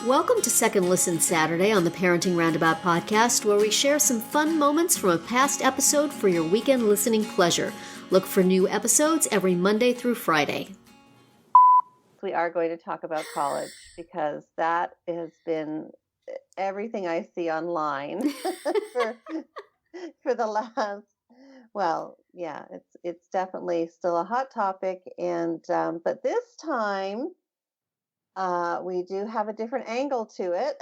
Welcome to Second Listen Saturday on the Parenting Roundabout podcast, where we share some fun moments from a past episode for your weekend listening pleasure. Look for new episodes every Monday through Friday. We are going to talk about college because that has been everything I see online for the last, it's definitely still a hot topic. And but this time we do have a different angle to it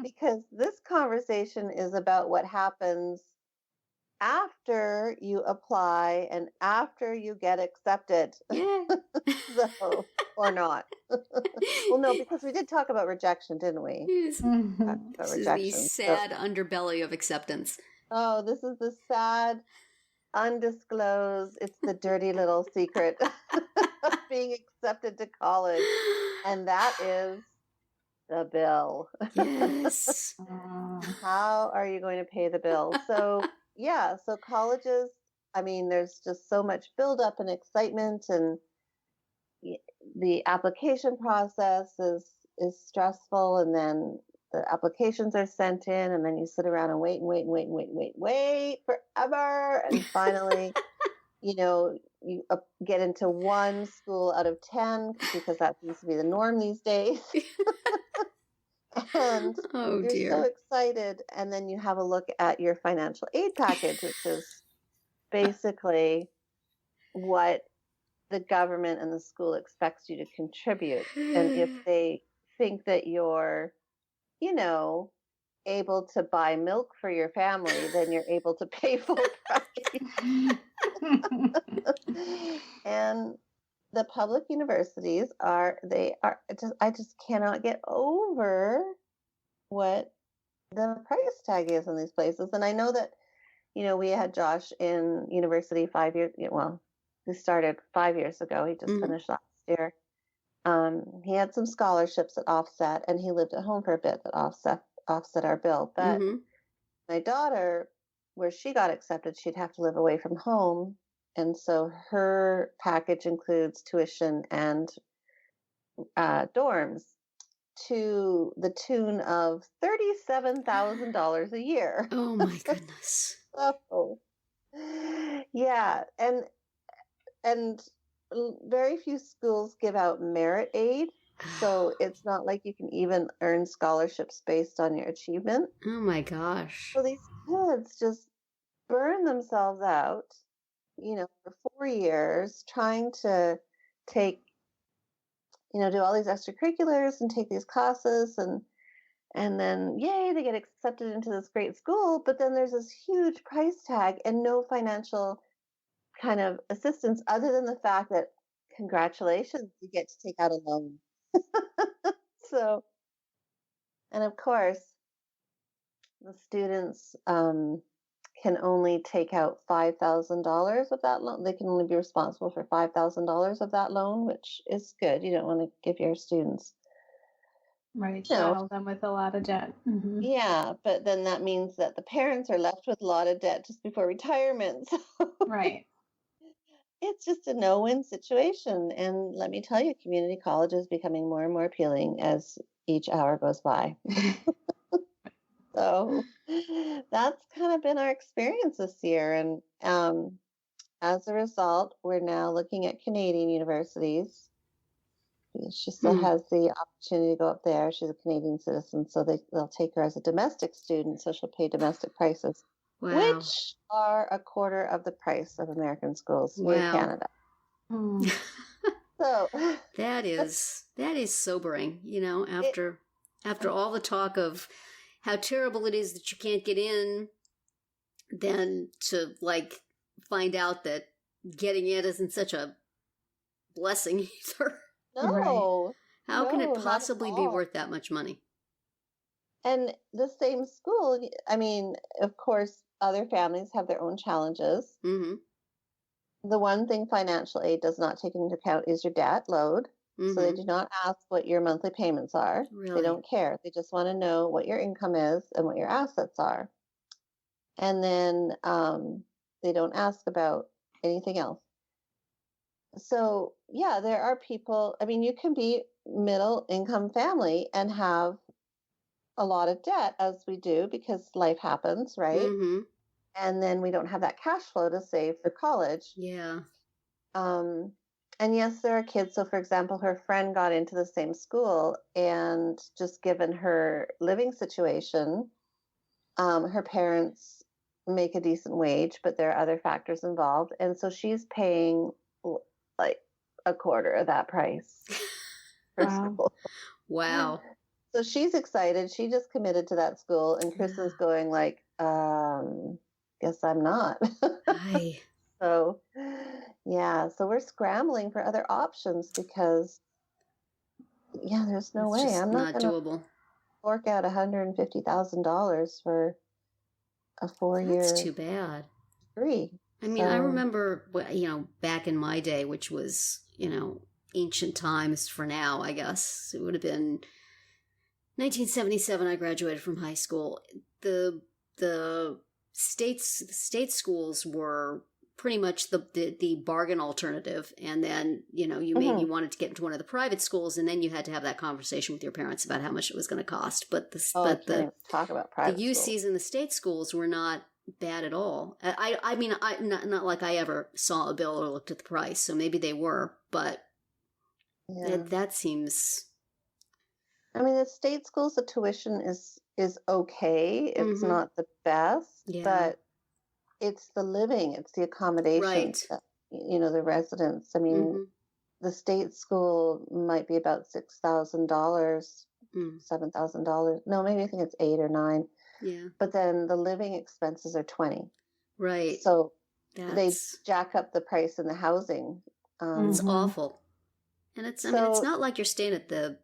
because this conversation is about what happens after you apply and after you get accepted. Yeah. So, or not. Well, no, because we did talk about rejection, didn't we? This is the Rejection. sad underbelly of acceptance. Oh, this is the sad, undisclosed, it's the dirty little secret of being accepted to college. And that is the bill. Yes. How are you going to pay the bill? So, yeah, so colleges, I mean, there's just so much buildup and excitement, and the application process is stressful, and then the applications are sent in, and then you sit around and wait forever, and finally, you get into one school out of 10 because that seems to be the norm these days. And you're so excited, and then you have a look at your financial aid package, which is basically what the government and the school expects you to contribute. And if they think that you're, able to buy milk for your family, then you're able to pay full price. And the public universities I just cannot get over what the price tag is in these places. And I know that, we had Josh in university 5 years, he started 5 years ago. He just finished last year. He had some scholarships that offset, and he lived at home for a bit that offset our bill. But my daughter, where she got accepted, she'd have to live away from home. And so her package includes tuition and dorms to the tune of $37,000 a year. Oh my goodness. Oh, yeah. And very few schools give out merit aid. So it's not like you can even earn scholarships based on your achievement. Oh my gosh. So these kids just burn themselves out, for 4 years trying to take, do all these extracurriculars and take these classes, and then, yay, they get accepted into this great school. But then there's this huge price tag and no financial kind of assistance other than the fact that, congratulations, you get to take out a loan. So, and of course, the students can only take out $5,000 of that loan. They can only be responsible for $5,000 of that loan, which is good. You don't want to give your students, saddle them with a lot of debt. Mm-hmm. Yeah, but then that means that the parents are left with a lot of debt just before retirement. So right. It's just a no-win situation. And let me tell you, community college is becoming more and more appealing as each hour goes by. So that's kind of been our experience this year. And as a result, we're now looking at Canadian universities. She still has the opportunity to go up there. She's a Canadian citizen, so they'll take her as a domestic student, so she'll pay domestic prices. Wow. Which are a quarter of the price of American schools here in Canada. So that is sobering, after all the talk of how terrible it is that you can't get in, then to find out that getting in isn't such a blessing either. No. Right. How can it possibly be worth that much money? And the same school, I mean, of course, other families have their own challenges. Mm-hmm. The one thing financial aid does not take into account is your debt load. Mm-hmm. So they do not ask what your monthly payments are. Really? They don't care. They just want to know what your income is and what your assets are. And then they don't ask about anything else. So yeah, there are people, I mean, you can be middle income family and have a lot of debt, as we do because life happens, right? Mm-hmm. And then we don't have that cash flow to save for college. Yeah. Um, and yes, there are kids. So, for example, her friend got into the same school, and just given her living situation, her parents make a decent wage, but there are other factors involved. And so she's paying like a quarter of that price for Wow. school. Wow. So she's excited. She just committed to that school, and Kristen's going like, guess I'm not. Hi. So, yeah, so we're scrambling for other options because, yeah, there's no It's way. just I'm not not going to doable. fork out $150,000 for a 4-year That's too bad. degree. I mean, I So, remember, back in my day, which was, ancient times for now, I guess. It would have been 1977. I graduated from high school. The state schools were pretty much the bargain alternative, and then you maybe wanted to get into one of the private schools, and then you had to have that conversation with your parents about how much it was going to cost. But the talk about the private UCs schools. and the state schools were not bad at all. I mean, not like I ever saw a bill or looked at the price, so maybe they were, but Yeah. that seems. I mean, the state schools, the tuition is okay. It's Mhm. not the best, Yeah. but it's the living, it's the accommodations, Right. the residents. I mean, Mhm. the state school might be about $6,000, Mm. $7,000. No, maybe I think it's 8 or 9. Yeah. But then the living expenses are 20. Right. So That's they jack up the price in the housing. it's Mhm. awful. And I mean, it's So not like you're staying at the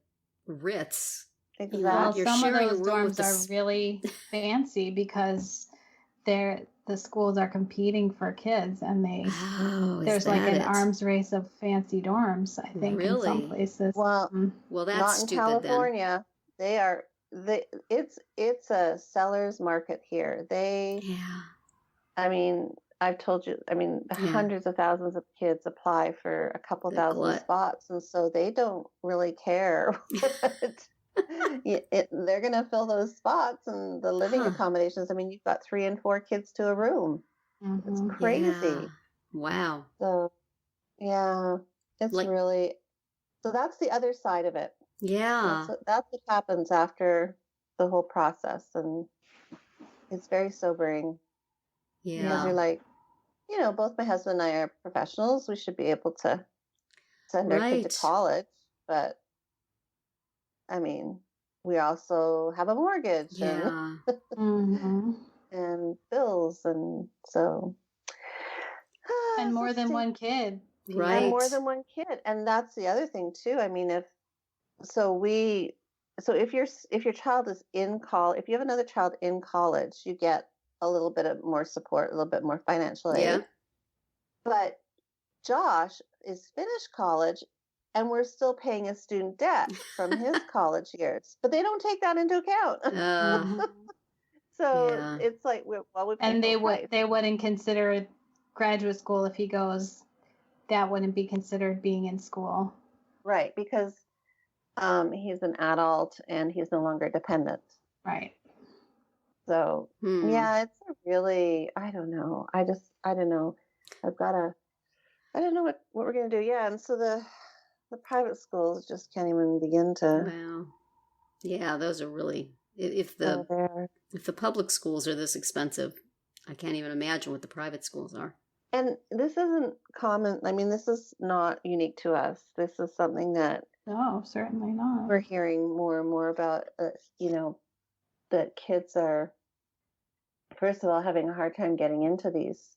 Ritz. exactly. Well, You're some of sharing a those room with dorms are really fancy because the schools are competing for kids, and Oh, there's is like that an it? arms race of fancy dorms, I think, in some Really? places. Well, Well, that's not in stupid California. It's a seller's market here. then. Yeah. I mean, I've told you, I mean, Yeah. hundreds of thousands of kids apply for a couple The thousand glut. spots, and so they don't really care what they're going to fill those spots and the living Huh. accommodations. I mean, you've got 3 and 4 kids to a room. It's Mhm. crazy. Yeah. Wow. So, yeah, it's Like, really, so that's the other side of it. yeah. That's what happens after the whole process, and it's very sobering because Yeah. you're like, both my husband and I are professionals. We should be able to send our kid to Right. college, but I mean, we also have a mortgage Yeah. Mhm. and bills, and so And more than and one kid. more Right. than one kid, and that's the other thing too. I mean, if your child is in college, if you have another child in college, you get a little bit of more support, a little bit more financial Yeah. aid. But Josh is finished college, and we're still paying his student debt from his college years, but they don't take that into account. Mhm. So Yeah. it's like, we pay And full price. they wouldn't consider graduate school if he goes. That wouldn't be considered being in school. Right, because he's an adult and he's no longer dependent. Right. So yeah, it's a really, I don't know. I don't know. I don't know what we're gonna do. Yeah, and so the private schools just can't even begin to Wow. Yeah, those are really, if go the there. if the public schools are this expensive, I can't even imagine what the private schools are. And this isn't common. I mean, this is not unique to us. This is something that No, certainly not. we're hearing more and more about. That kids are, first of all, having a hard time getting into these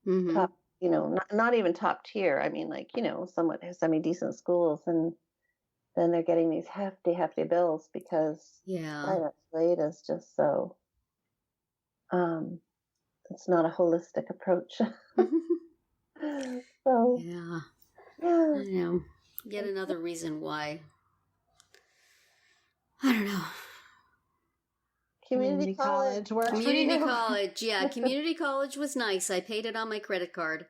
Mm-hmm. top, not even top tier. I mean, like, somewhat semi-decent schools, and then they're getting these hefty bills because Yeah. financial aid is just so, it's not a holistic approach. So, Yeah. yeah. I know. Yet another reason why. I don't know. Community college works for Community you. college. Yeah, community college was nice. I paid it on my credit card.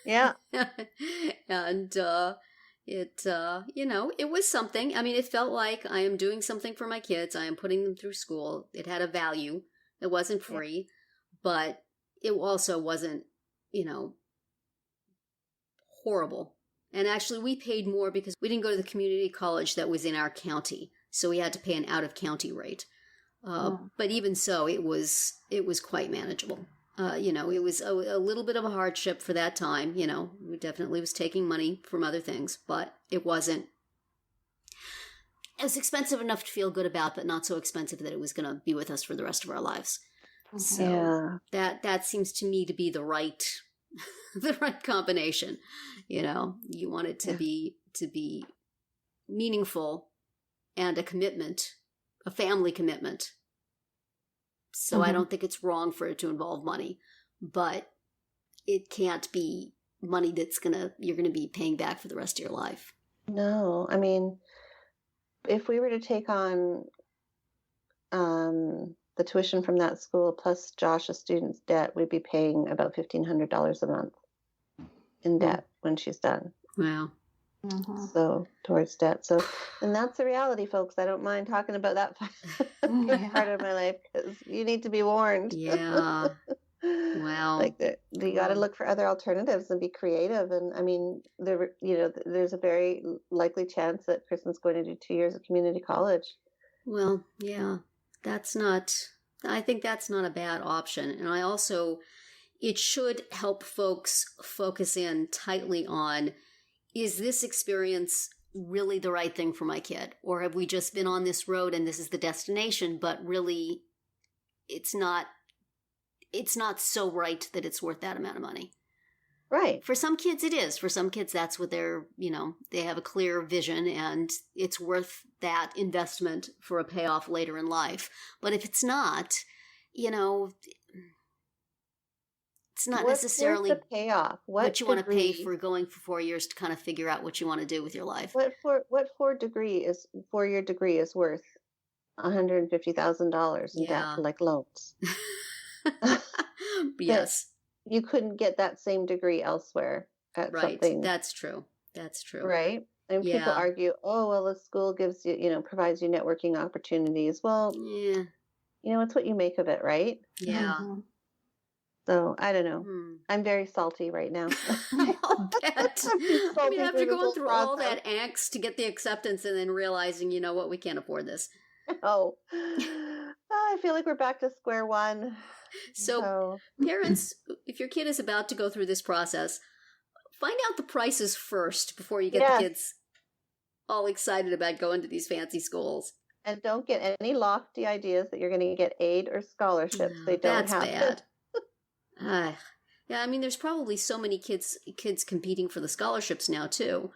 Yeah. And it was something. I mean, it felt like I am doing something for my kids. I am putting them through school. It had a value. It wasn't free, but it also wasn't, horrible. And actually, we paid more because we didn't go to the community college that was in our county, so we had to pay an out-of-county rate. But even so, it was quite manageable. It was a little bit of a hardship for that time. We definitely was taking money from other things, but it wasn't. It was expensive enough to feel good about, but not so expensive that it was going to be with us for the rest of our lives. So that seems to me to be the right the right combination. You want it to be meaningful and a commitment, a family commitment. So I don't think it's wrong for it to involve money, but it can't be money that's you're gonna be paying back for the rest of your life. No, I mean, if we were to take on the tuition from that school plus Josh's student's debt, we'd be paying about $1,500 a month in debt when she's done. Wow. So towards debt. So, and that's the reality, folks. I don't mind talking about that part of my life because you need to be warned. Yeah. Wow. Like you got to look for other alternatives and be creative. And I mean, there's a very likely chance that Kristen's going to do 2 years of community college. Well, yeah, I think that's not a bad option. And it should help folks focus in tightly on, is this experience really the right thing for my kid? Or have we just been on this road and this is the destination, but really it's not so right that it's worth that amount of money? Right. For some kids it is. For some kids that's what they have a clear vision and it's worth that investment for a payoff later in life. But if it's not, it's not necessarily the payoff. What you want to pay for going for 4 years to kind of figure out what you want to do with your life. What 4-year degree is worth $150,000 in debt, like loans. Yes. You couldn't get that same degree elsewhere at something. That's true. Right. And people argue, oh, well, the school gives you, provides you networking opportunities. Well, yeah, it's what you make of it, right? Yeah. So I don't know. I'm very salty right now. I'll bet. I mean, after going through all that angst to get the acceptance and then realizing, what, we can't afford this. Oh, I feel like we're back to square one. So parents, if your kid is about to go through this process, find out the prices first before you get the kids all excited about going to these fancy schools. And don't get any lofty ideas that you're going to get aid or scholarships. They don't have bad. Yeah, I mean, there's probably so many kids competing for the scholarships now, too.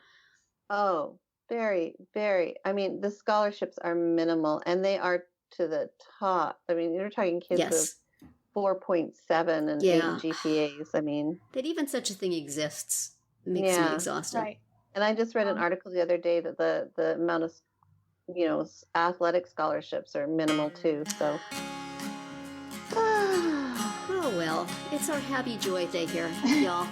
Oh, very, very. I mean, the scholarships are minimal, and they are to the top. I mean, you're talking kids with 4.7 and 8 GPAs. I mean, that even such a thing exists makes me exhausted. Right. And I just read an article the other day that the amount of, athletic scholarships are minimal, too, so... Oh, well, it's our happy joy day here, y'all.